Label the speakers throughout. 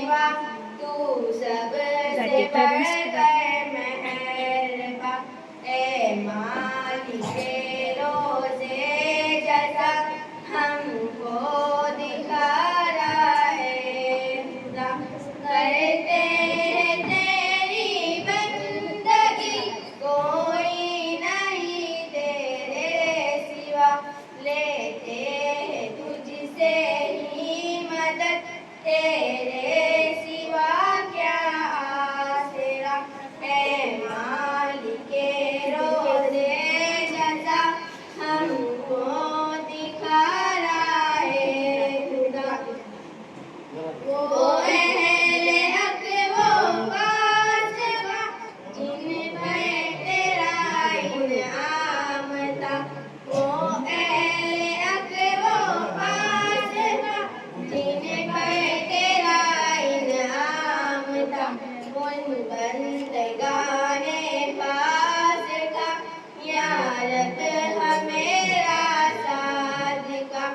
Speaker 1: सिवा तू सबसे बढ़कर मेहरबान। ए मालिके रोज़े जज़ा हमको दिखा रहा है खुदा। करते हैं तेरी बंदगी कोई नहीं तेरे सिवा। लेते हैं तुझसे ही मदद तेरे सिवा क्या आसरा। ए मालिके रोज़े जज़ा हमको दिखा रहा है खुदा। वो अहले हक वो कासिबा जिन पर तेरा इनाम था। वो अहले हक वो कासिबा जिन पर तेरा इनाम था। उन बंदगाने पास का या रब हमेरा साथ का।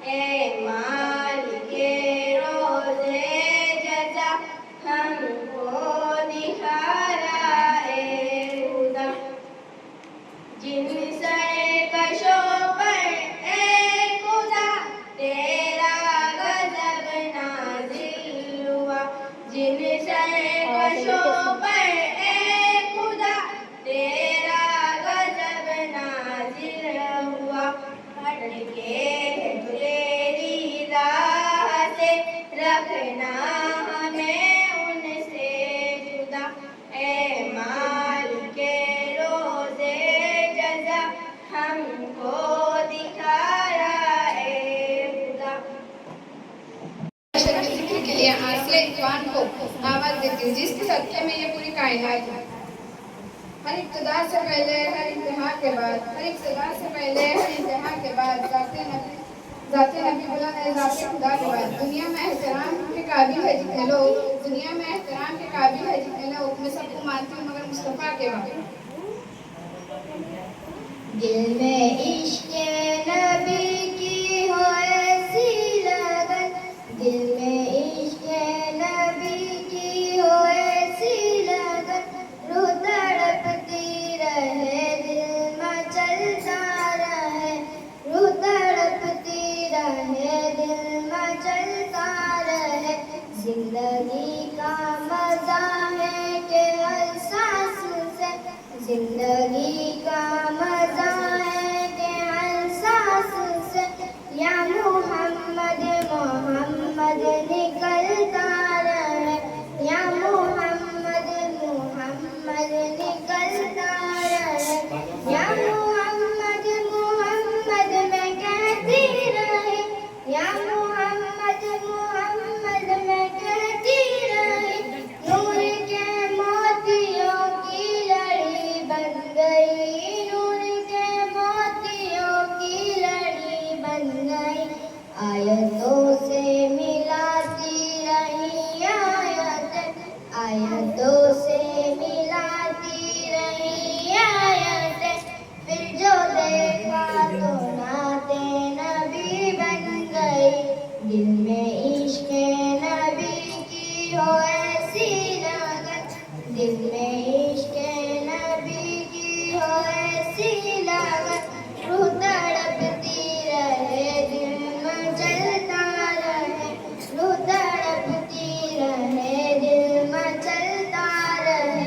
Speaker 1: ए मालिके रोज़े जज़ा हमको दिखा रहा है खुदा। जिन सरकशों पर ए खुदा तेरा गज़ब नाज़िल हुआ। जिन सरकशों पर ए खुदा तेरा गज़ब नाज़िल हुआ। हटके तेरी राह से रखना हमें उनसे जुदा। ए मालिके रोज़े जज़ा हमको दिखा रहा है खुदा।
Speaker 2: जिक्र के लिए आसिया इकबाल को आवाज देती हूँ, जिसके सदक़े में ये पूरी कायनात है। हर इब्तिदा से पहले हर इंतहा के बाद, हर इब्तिदा से पहले हर इंतहा के बाद ज़ाते नबी बुलंद है ज़ाते खुदा के बाद। दुनिया में एहतराम के काबिल है जितने लोग, दुनिया में एहतराम के काबिल है जितने लोग, मैं सबको मानती हूँ मगर मुस्तफ़ा के बाद।
Speaker 1: दिल में इश्क़ नबी की हो ऐसी लगन। दिल में इश्क़ नबी की हो ऐसी लगन। रूह तड़पती रहे दिल मचलता रहे। रूह तड़पती रहे दिल मचलता रहे। जिंदगी का मज़ा है कि हर सांस से, जिंदगी का मज़ा है कि हर सांस से या मोहम्मद मोहम्मद निकलता रहे। या मोहम्मद मोहम्मद निकलता रहे। या मोहम्मद मोहम्मद मैं कहती रही। या मोहम्मद मोहम्मद मैं कहती रही। नूर के मोतियों की लड़ी बन गई। नूर के मोतियों की लड़ी बन गई। आयतों से मिलाती रही आयत। आयतों से मिलाती रही आयत। फिर जो देखा तो नाते नबी बन गई। दिल में इश्क़ नबी की हो ऐसी लगन। दिल में इश्क़ नबी की हो ऐसी लगन। रूह तड़पती रहे दिल मचलता रहे। रूह तड़पती रहे दिल मचलता रहे।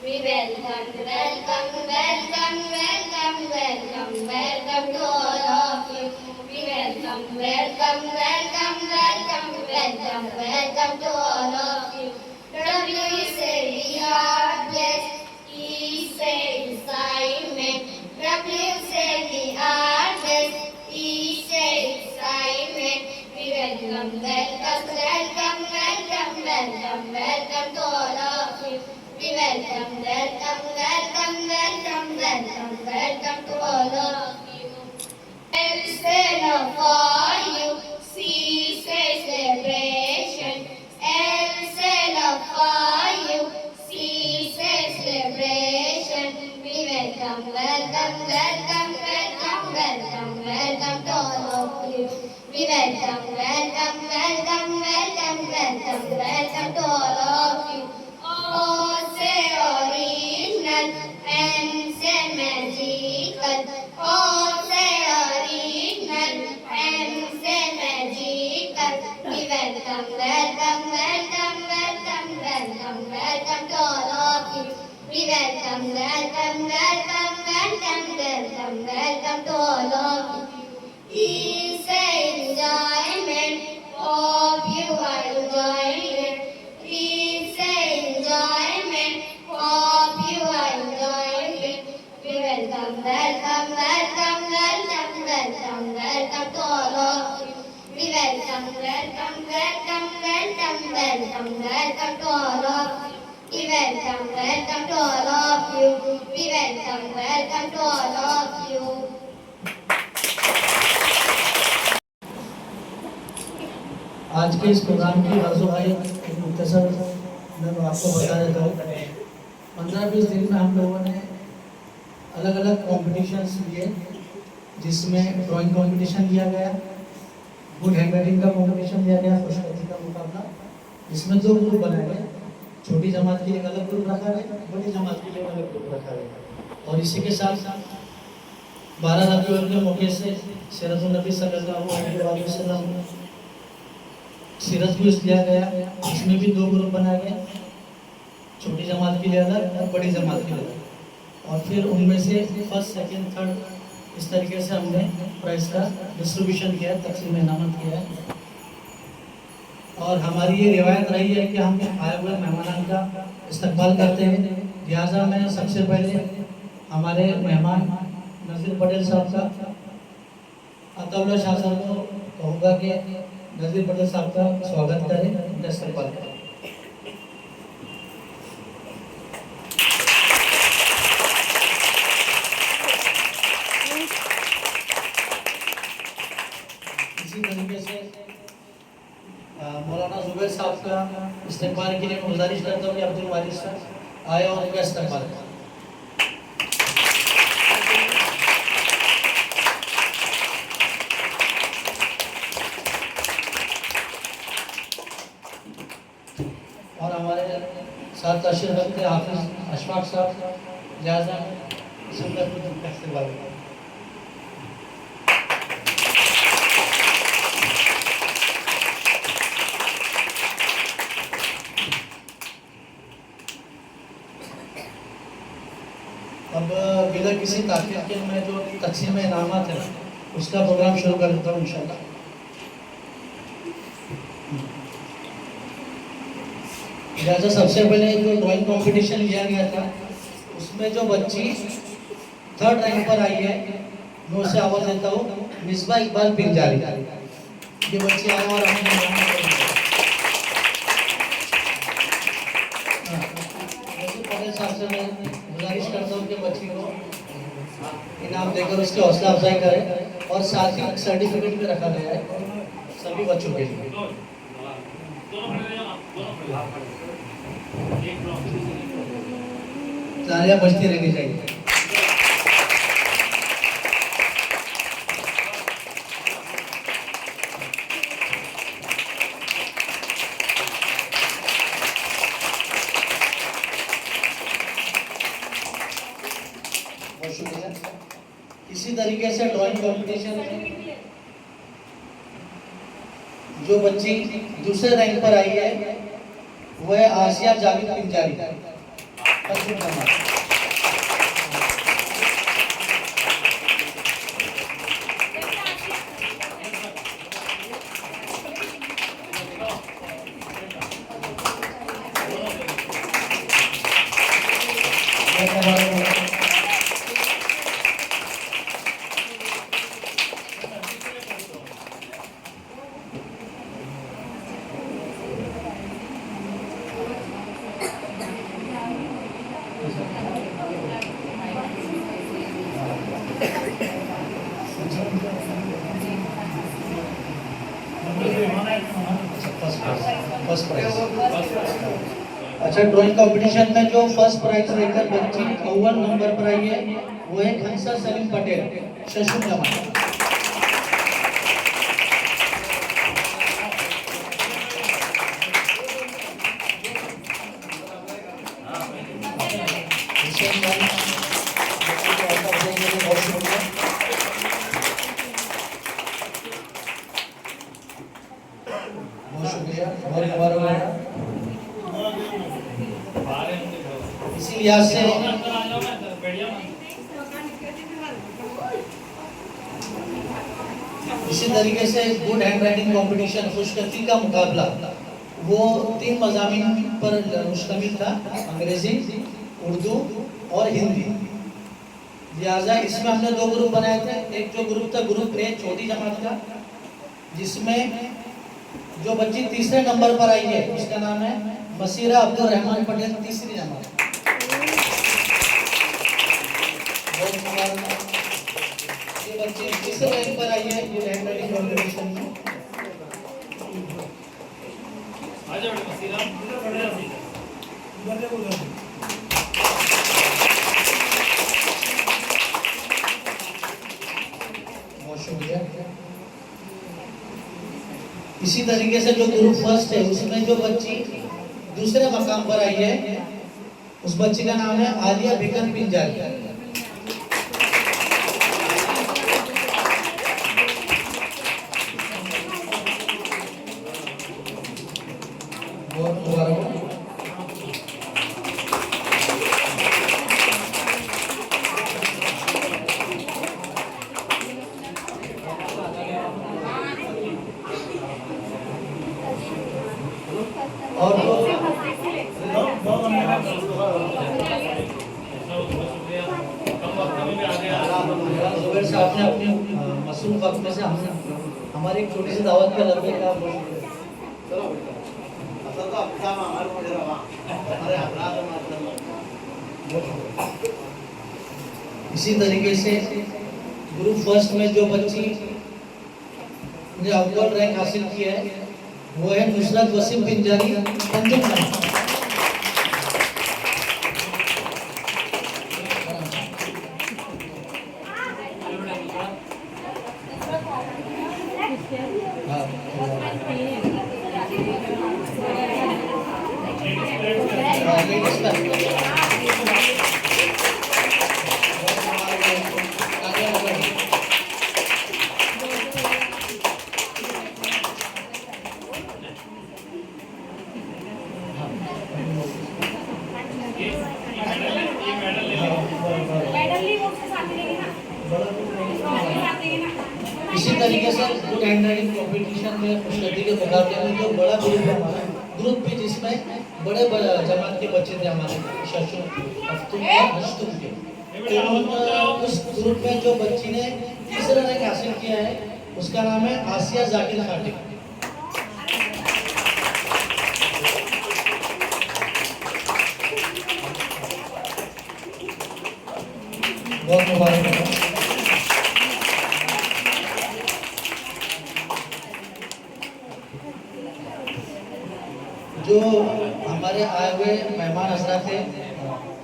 Speaker 1: We welcome, welcome, welcome, welcome, welcome, welcome to all of you. We welcome, welcome, welcome, welcome, welcome, welcome to all of you. W say we are blessed, E say Simon. W say we are blessed, E say Simon. We welcome, welcome, welcome, welcome, welcome, welcome to all of you. We welcome, welcome, welcome, welcome, welcome, welcome to all of you. L say love for you, C say celebration. L say love for you, welcome, welcome, welcome, welcome, welcome, welcome to all of you. We welcome, welcome, welcome, welcome, welcome, welcome to all of you. Oh, say original and say magical. Oh, say original and say magical. We welcome, welcome, welcome, welcome, welcome, welcome to all of you. We welcome, welcome, welcome, welcome, welcome, welcome to all of you. It's an enjoyment of you are enjoying it. It's an enjoyment of you are enjoying it. We welcome, welcome, welcome, welcome, welcome, welcome to all of you. We welcome, welcome, welcome, welcome, welcome, welcome to all of you. We welcome, welcome to all of you. We welcome, welcome to all of you.
Speaker 3: आज के इस programme की रसूखाई एक मुख्तसर मैं आपको बता देता हूँ। 15-20 दिन में हम लोगों ने अलग अलग कॉम्पिटिशन्स लिए, जिसमें ड्राइंग कंपटीशन लिया गया, गुड हैंड राइटिंग का कंपटीशन लिया गया, खुशखती का मुकाबला, जिसमें 2 ग्रुप बनाए गए। छोटी जमात के लिए अलग ग्रुप रखा गया, बड़ी जमात के लिए अलग ग्रुप रखा गया। और इसी के साथ 12 रबीउल के मौके से सीरतुन नबी सल्लल्लाहु अलैहि वसल्लम सीरत को लिया गया, इसमें भी 2 ग्रुप बनाए गए, छोटी जमात के लिए अलग और बड़ी जमात के लिए अलग। और फिर उनमें से फर्स्ट, सेकंड, थर्ड इस तरीके से हमने प्राइज का डिस्ट्रीब्यूशन किया, तकसीम इनामत किया है। और हमारी ये रिवायत रही है कि हम आए हुए मेहमानों का इस्तकबाल करते हैं। लिहाजा मैं सबसे पहले हमारे मेहमान नज़ीर पटेल साहब का, अताउल्लाह शाह साहब को कहूँगा कि नज़ीर पटेल साहब का स्वागत करें, उनका इस्तकबाल करें। इसी तरीके से मौलाना जुबैर साहब का इस्तकबाल के लिए गुजारिश करता हूँ कि अब्दुल वारिस साहब आए और उनका इस्तकबाल करें। और हमारे साथ तशरीफ रखते हाफिज अशफाक साहब, लिहाजा सुंदर कुछ इस्तेमाल करें। अब बिना किसी ताक़ीद के मैं जो तकसीम इनामात है उसका प्रोग्राम शुरू कर देता हूँ इंशाल्लाह। लिहाजा सबसे पहले जो ड्राइंग कंपटीशन लिया गया था, उसमें जो बच्ची 3rd रैंक पर आई है, मैं उसे आवाज़ देता हूँ मिसबा इकबाल पिंजारी। ये बच्ची आए और हमें पटेल साहब से मैं गुजारिश करता हूँ कि बच्ची को इनाम देकर उसकी हौसला अफजाई करें, और साथ ही सर्टिफिकेट भी रखा गया है सभी बच्चों के लिए। तालियां बजती रहनी चाहिए। बहुत शुक्रिया। इसी तरीके से ड्राइंग कंपटीशन में जो बच्ची दूसरे रैंक पर आई है वो है आसिया जावेद पिंजारी। फर्स्ट प्राइज अच्छा, ड्राइंग कंपटीशन में जो फर्स्ट प्राइज लेकर बच्ची अव्वल नंबर पर आई है वो है खंसा सलीम पटेल, शशु जमा। बहुत शुक्रिया, बहुत मुबारक। इसी लिहाज से इसी तरीके से गुड हैंड राइटिंग कॉम्पिटिशन, खुशखती का मुकाबला, वो 3 मज़ामीन पर मुश्तमिल था, अंग्रेजी, उर्दू और हिंदी। लिहाजा इसमें हमने 2 ग्रुप बनाए थे। एक जो ग्रुप था ग्रुप ए छोटी जमात का, जिसमें जो बच्ची तीसरे नंबर पर आई है उसका नाम है मसीरा अब्दुल रहमान पटेल, तीसरी जमात। ये बच्ची तीसरे रैंक पर आई है ये हैंड राइटिंग कॉम्पिटिशन में। बहुत शुक्रिया। इसी तरीके से जो ग्रुप फर्स्ट है उसमें जो बच्ची दूसरे मकाम पर आई है उस बच्ची का नाम है आलिया बिकन पिंजारी। बहुत मुबारक। और जुबैर साहब ने अपने मसरूफ वक्त में से हमारी एक छोटी सी दावत का लड़के का इसी तरीके से ग्रुप फर्स्ट में जो बच्ची ने अव्वल रैंक हासिल किया है वो है नुसरत वसीम पिंजारी, पंजुम। इसी तरीके से गुड हैंड राइटिंग कॉम्पिटिशन में खुशखती के मुकाबले में जो बड़ा ग्रुप है हमारा, ग्रुप भी जिसमें बड़े जमात के बच्चे थे हमारे, शशु, अफ्तुल और हश्तुल के, तो उस ग्रुप में जो बच्ची ने तीसरा रैंक हासिल किया है उसका नाम है आसिया जाकिर खाटिक। बहुत मुबारक। जो हमारे आए हुए मेहमान हजरात थे,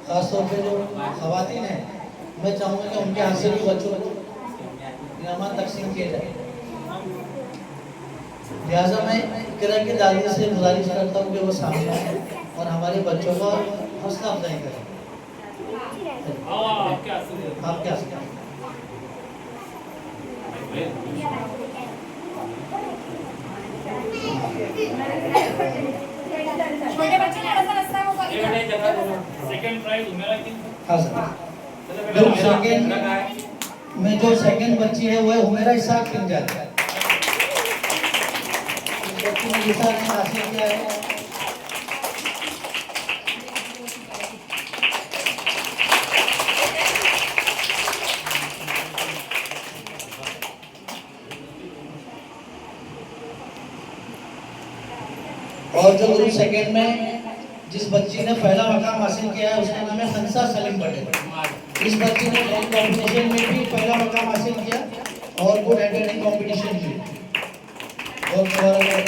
Speaker 3: खासतौर पे जो ख़वातीन हैं, मैं चाहूँगा कि उनके हाथ से भी बच्चों इनामात तकसीम किए जाए। लिहाजा मैं किरण की दादी से गुजारिश करता हूँ कि वो सामने आए और हमारे बच्चों का हौसला अफजाई करें। आप क्या
Speaker 1: छोटे बच्चे ने ऐसा रास्ता होगा
Speaker 4: सेकंड प्राइज मेरा किन।
Speaker 3: हाँ सर, जो सेकंड में जो सेकंड बच्ची है वो है हुमेरा इसाक पिंजारी। बच्ची ने दूसरा रैंक हासिल किया है। और जो ग्रुप सेकंड में जिस बच्ची ने पहला मकाम हासिल किया है उसका नाम है खंसा सलीम पटेल। इस बच्ची ने ड्राइंग कॉम्पिटिशन में भी पहला मकाम हासिल किया और गुड हैंड राइटिंग कॉम्पिटिशन भी। बहुत मुबारक।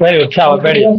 Speaker 5: Very good, ciao, very good.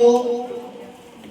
Speaker 3: 2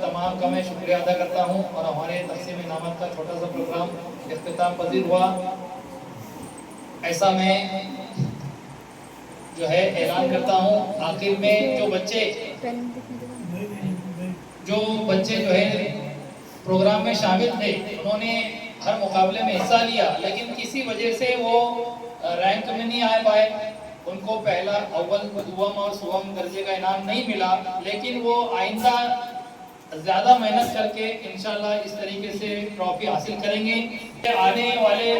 Speaker 6: तमाम का मैं शुक्रिया अदा करता हूँ। और हमारे तकसीम इनामत का छोटा सा प्रोग्राम इख्तिताम पजीर हुआ। ऐसा मैं जो है ऐलान करता हूँ। आखिर में जो बच्चे जो है प्रोग्राम में शामिल थे, उन्होंने हर मुकाबले में हिस्सा लिया, लेकिन किसी वजह से वो रैंक में नहीं आ पाए, उनको पहला अव्वल दुआम और सुवम दर्जे का इनाम नहीं मिला। लेकिन वो आइंदा ज़्यादा मेहनत करके इंशाल्लाह इस तरीके से ट्रॉफी हासिल करेंगे। आने वाले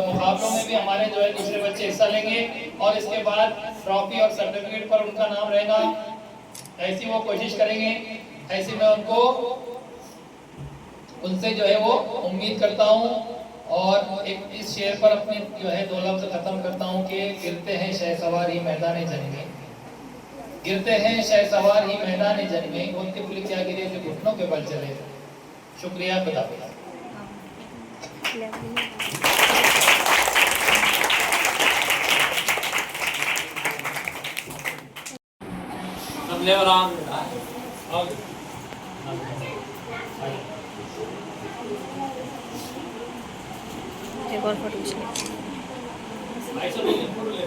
Speaker 6: मुकाबलों में भी हमारे जो है दूसरे बच्चे हिस्सा लेंगे और इसके बाद ट्रॉफी और सर्टिफिकेट पर उनका नाम रहेगा। ऐसी वो कोशिश करेंगे। ऐसे में उनसे जो है वो उम्मीद करता हूँ। और एक इस शेर पर अपने जो है 2 लफ्ज़ ख़त्म करता हूँ कि गिरते हैं शहसवार ही मैदान जंग में, गिरते हैं शहसवार ही मैदान जंग में, बोलते बोले क्या गिरे जो घुटनों के बल चले। शुक्रिया, खुदा
Speaker 5: एक और फोटो खींच ले।
Speaker 4: ऐसा नहीं है, फोटो ले।